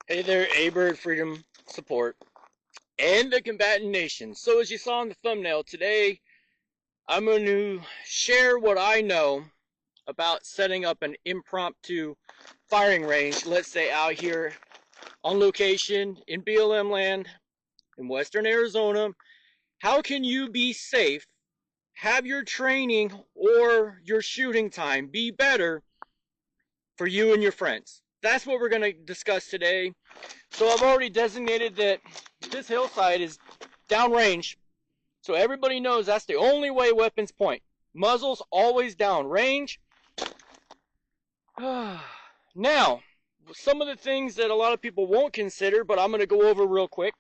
Hey there, A-Bird Freedom Support and the Combatant Nation. So as you saw in the thumbnail, today I'm going to share what I know about setting up an impromptu firing range, let's say out here on location in BLM land in western Arizona. How can you be safe, have your training or your shooting time be better for you and your friends? That's what we're going to discuss today. So I've already designated that this hillside is downrange, so everybody knows that's the only way weapons point. Muzzle's always downrange. Now, some of the things that a lot of people won't consider, but I'm going to go over real quick,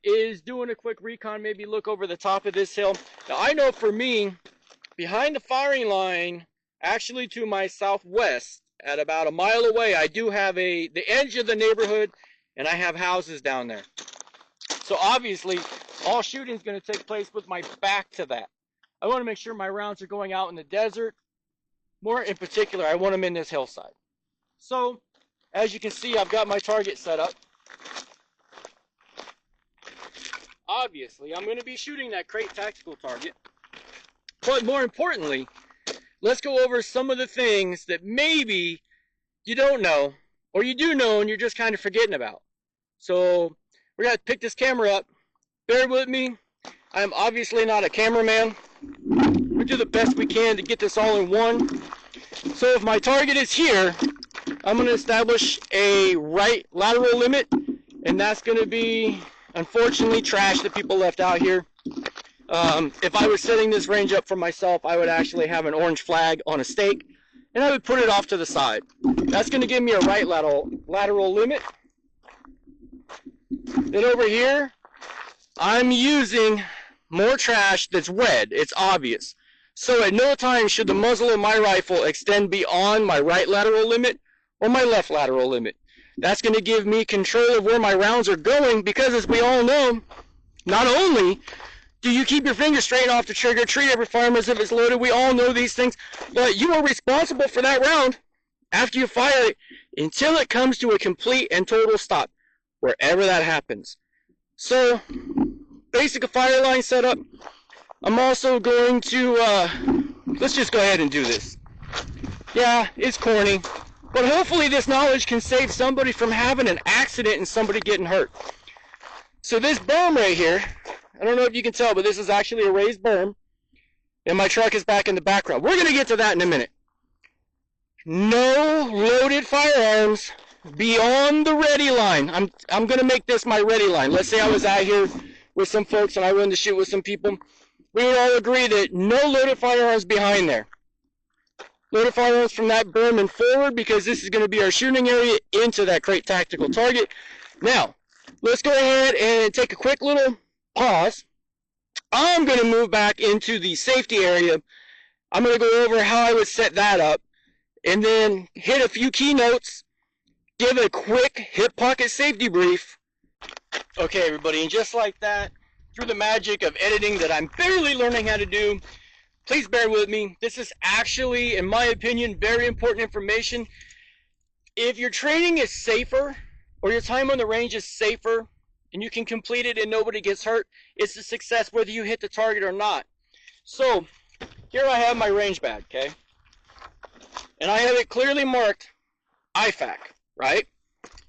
is doing a quick recon, maybe look over the top of this hill. Now I know for me, behind the firing line, actually to my southwest, at about a mile away, I do have the edge of the neighborhood, and I have houses down there. So obviously, all shooting is going to take place with my back to that. I want to make sure my rounds are going out in the desert. More in particular, I want them in this hillside. So, as you can see, I've got my target set up. Obviously, I'm going to be shooting that crate tactical target. But more importantly, let's go over some of the things that maybe you don't know, or you do know and you're just kind of forgetting about. So we're going to pick this camera up. Bear with me. I'm obviously not a cameraman. We do the best we can to get this all in one. So if my target is here, I'm going to establish a right lateral limit, and that's going to be, unfortunately, trash that people left out here. If I was setting this range up for myself, I would actually have an orange flag on a stake, and I would put it off to the side. That's going to give me a right lateral limit. Then over here, I'm using more trash that's red. It's obvious. So at no time should the muzzle of my rifle extend beyond my right lateral limit or my left lateral limit. That's going to give me control of where my rounds are going, because as we all know, not only do you keep your finger straight off the trigger, treat every firearm as if it's loaded, we all know these things, but you are responsible for that round after you fire it until it comes to a complete and total stop, wherever that happens. So, basic fire line setup. I'm also going to, let's just go ahead and do this. Yeah, it's corny, but hopefully this knowledge can save somebody from having an accident and somebody getting hurt. So this berm right here, I don't know if you can tell, but this is actually a raised berm, and my truck is back in the background. We're going to get to that in a minute. No loaded firearms beyond the ready line. I'm going to make this my ready line. Let's say I was out here with some folks and I wanted to shoot with some people. We would all agree that no loaded firearms behind there. Loaded firearms from that berm and forward, because this is going to be our shooting area into that crate tactical target. Now, let's go ahead and take a quick little pause. I'm going to move back into the safety area. I'm going to go over how I would set that up, and then hit a few keynotes, give a quick hip pocket safety brief. Okay, everybody, and just like that, through the magic of editing that I'm barely learning how to do, please bear with me. This is actually, in my opinion, very important information. If your training is safer, or your time on the range is safer, and you can complete it and nobody gets hurt, it's a success whether you hit the target or not. So, here I have my range bag, okay? And I have it clearly marked IFAK, right?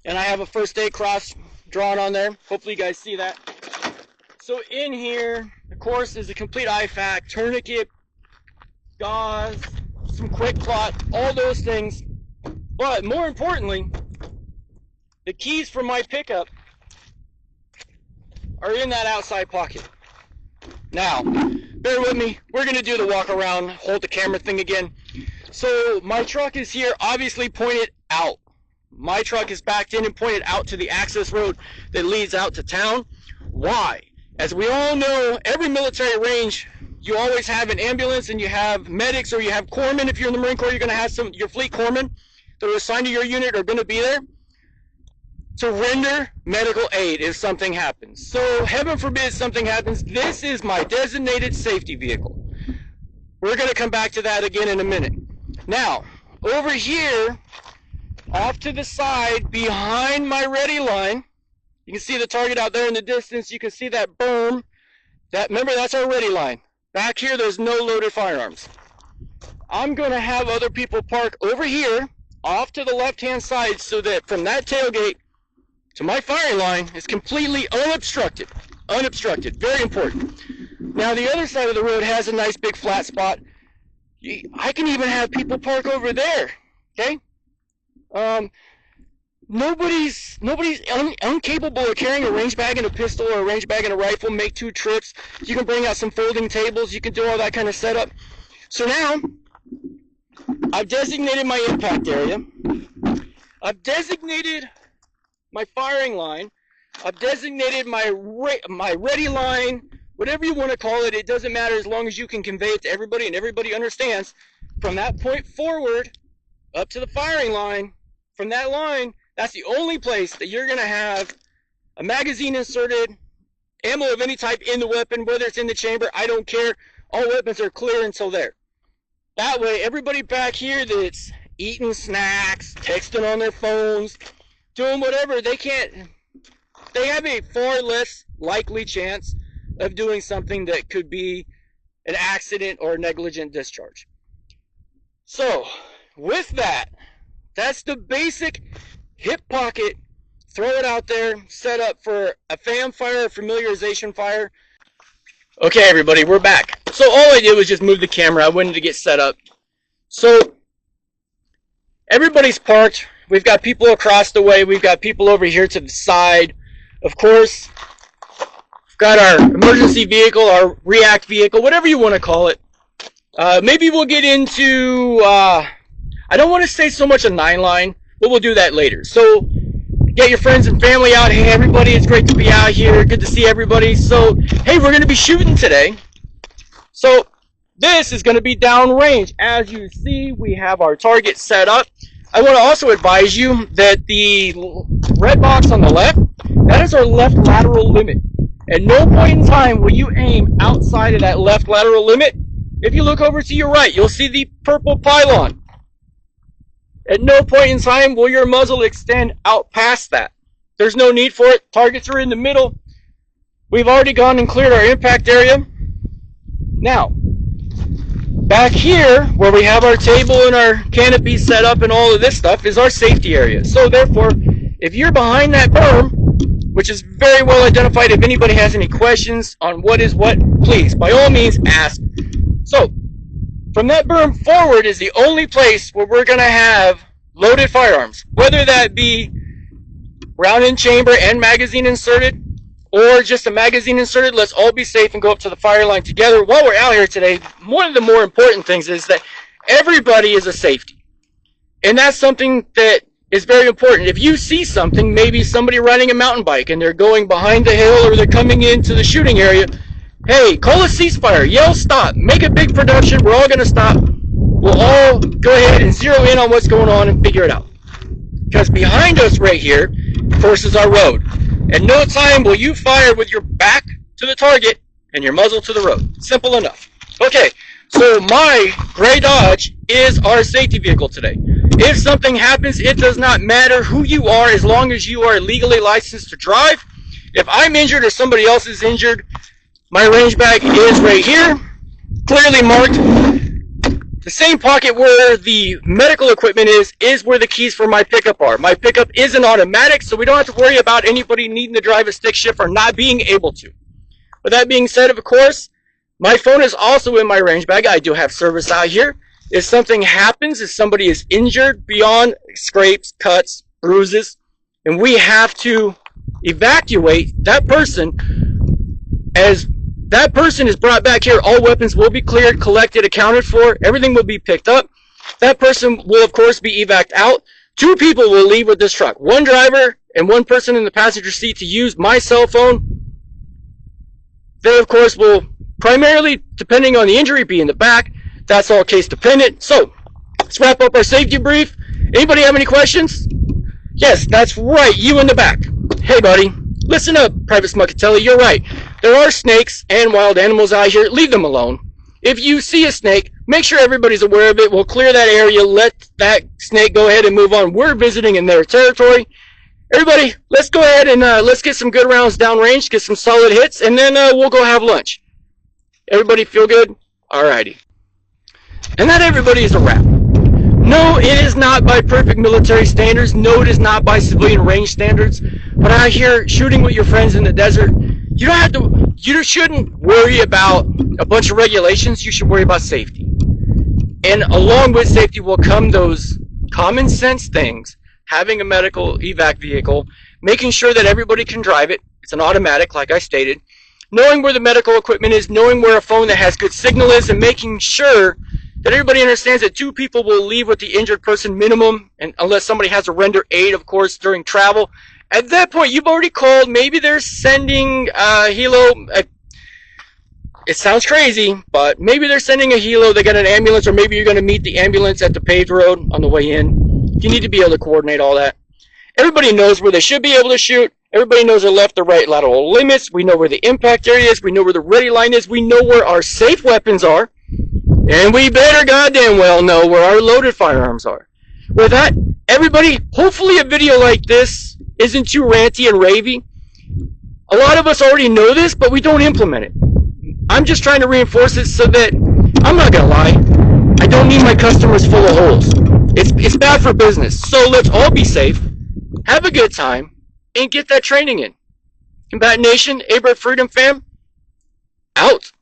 And I have a first aid cross drawn on there. Hopefully you guys see that. So in here, of course, is a complete IFAK, tourniquet, gauze, some quick clot, all those things. But more importantly, the keys for my pickup are in that outside pocket. Now, bear with me. We're going to do the walk around, hold the camera thing again. So my truck is here, obviously pointed out. My truck is backed in and pointed out to the access road that leads out to town. Why? As we all know, every military range, you always have an ambulance and you have medics, or you have corpsmen. If you're in the Marine Corps, you're going to have your fleet corpsmen that are assigned to your unit are going to be there to render medical aid if something happens. So heaven forbid something happens, this is my designated safety vehicle. We're going to come back to that again in a minute. Now, over here, off to the side, behind my ready line, you can see the target out there in the distance. You can see that berm. Remember, that's our ready line. Back here, there's no loaded firearms. I'm going to have other people park over here, off to the left-hand side, so that from that tailgate to my firing line is completely unobstructed. Unobstructed. Very important. Now, the other side of the road has a nice big flat spot. I can even have people park over there. Okay? Nobody's incapable of carrying a range bag and a pistol or a range bag and a rifle, make 2 trips. You can bring out some folding tables. You can do all that kind of setup. So now, I've designated my impact area. I've designated my firing line. I've designated my ready line, whatever you want to call it. It doesn't matter as long as you can convey it to everybody and everybody understands. From that point forward, up to the firing line, from that line, that's the only place that you're going to have a magazine inserted, ammo of any type in the weapon, whether it's in the chamber, I don't care. All weapons are clear until there. That way, everybody back here that's eating snacks, texting on their phones, doing whatever, they have a far less likely chance of doing something that could be an accident or negligent discharge. So, with that, that's the basic hip pocket, throw it out there, set up for a FAM fire, a familiarization fire. Okay, everybody, we're back. So all I did was just move the camera. I wanted to get set up. So everybody's parked. We've got people across the way. We've got people over here to the side. Of course, we've got our emergency vehicle, our react vehicle, whatever you want to call it. Maybe we'll get into, I don't want to say so much a 9-line, but we'll do that later. So get your friends and family out. Hey, everybody, it's great to be out here. Good to see everybody. So, hey, we're going to be shooting today. So this is going to be downrange. As you see, we have our target set up. I want to also advise you that the red box on the left, that is our left lateral limit. At no point in time will you aim outside of that left lateral limit. If you look over to your right, you'll see the purple pylon. At no point in time will your muzzle extend out past that. There's no need for it. Targets are in the middle. We've already gone and cleared our impact area. Now, back here, where we have our table and our canopy set up and all of this stuff, is our safety area. So therefore, if you're behind that berm, which is very well identified, if anybody has any questions on what is what, please, by all means, ask. So, from that berm forward is the only place where we're going to have loaded firearms, whether that be round in chamber and magazine inserted, or just a magazine inserted. Let's all be safe and go up to the fire line together. While we're out here today, one of the more important things is that everybody is a safety. And that's something that is very important. If you see something, maybe somebody riding a mountain bike and they're going behind the hill or they're coming into the shooting area, hey, call a ceasefire, yell stop, make a big production, we're all going to stop. We'll all go ahead and zero in on what's going on and figure it out. Because behind us right here, of course, is our road. At no time will you fire with your back to the target and your muzzle to the road. Simple enough. Okay, so my gray Dodge is our safety vehicle today. If something happens, it does not matter who you are as long as you are legally licensed to drive. If I'm injured or somebody else is injured, my range bag is right here, clearly marked. The same pocket where the medical equipment is where the keys for my pickup are. My pickup is an automatic, so we don't have to worry about anybody needing to drive a stick shift or not being able to. With that being said, of course, my phone is also in my range bag. I do have service out here. If something happens, if somebody is injured beyond scrapes, cuts, bruises, and we have to evacuate that person, as that person is brought back here, all weapons will be cleared, collected, accounted for. Everything will be picked up. That person will, of course, be evac'd out. 2 people will leave with this truck. 1 driver and 1 person in the passenger seat to use my cell phone. They, of course, will primarily, depending on the injury, be in the back. That's all case dependent. So, let's wrap up our safety brief. Anybody have any questions? Yes, that's right, you in the back. Hey, buddy. Listen up, Private Smuckatelli, you're right. There are snakes and wild animals out here. Leave them alone. If you see a snake, make sure everybody's aware of it. We'll clear that area. Let that snake go ahead and move on. We're visiting in their territory. Everybody, let's go ahead and let's get some good rounds downrange, get some solid hits, and then we'll go have lunch. Everybody feel good? Alrighty. And that, everybody, is a wrap. No, it is not by perfect military standards. No, it is not by civilian range standards. But out here shooting with your friends in the desert, you shouldn't worry about a bunch of regulations. You should worry about safety. And along with safety will come those common sense things. Having a medical evac vehicle, making sure that everybody can drive it. It's an automatic, like I stated. Knowing where the medical equipment is, knowing where a phone that has good signal is, and making sure that everybody understands that 2 people will leave with the injured person minimum, and unless somebody has to render aid, of course, during travel. At that point, you've already called. Maybe they're sending a helo. It sounds crazy, but maybe they're sending a helo. They got an ambulance, or maybe you're going to meet the ambulance at the paved road on the way in. You need to be able to coordinate all that. Everybody knows where they should be able to shoot. Everybody knows their left or right lateral limits. We know where the impact area is. We know where the ready line is. We know where our safe weapons are. And we better goddamn well know where our loaded firearms are. With that, everybody, hopefully a video like this isn't too ranty and ravey. A lot of us already know this, but we don't implement it. I'm just trying to reinforce it so that, I'm not going to lie, I don't need my customers full of holes. It's bad for business. So let's all be safe, have a good time, and get that training in. Combat Nation, ABREP Freedom Fam, out.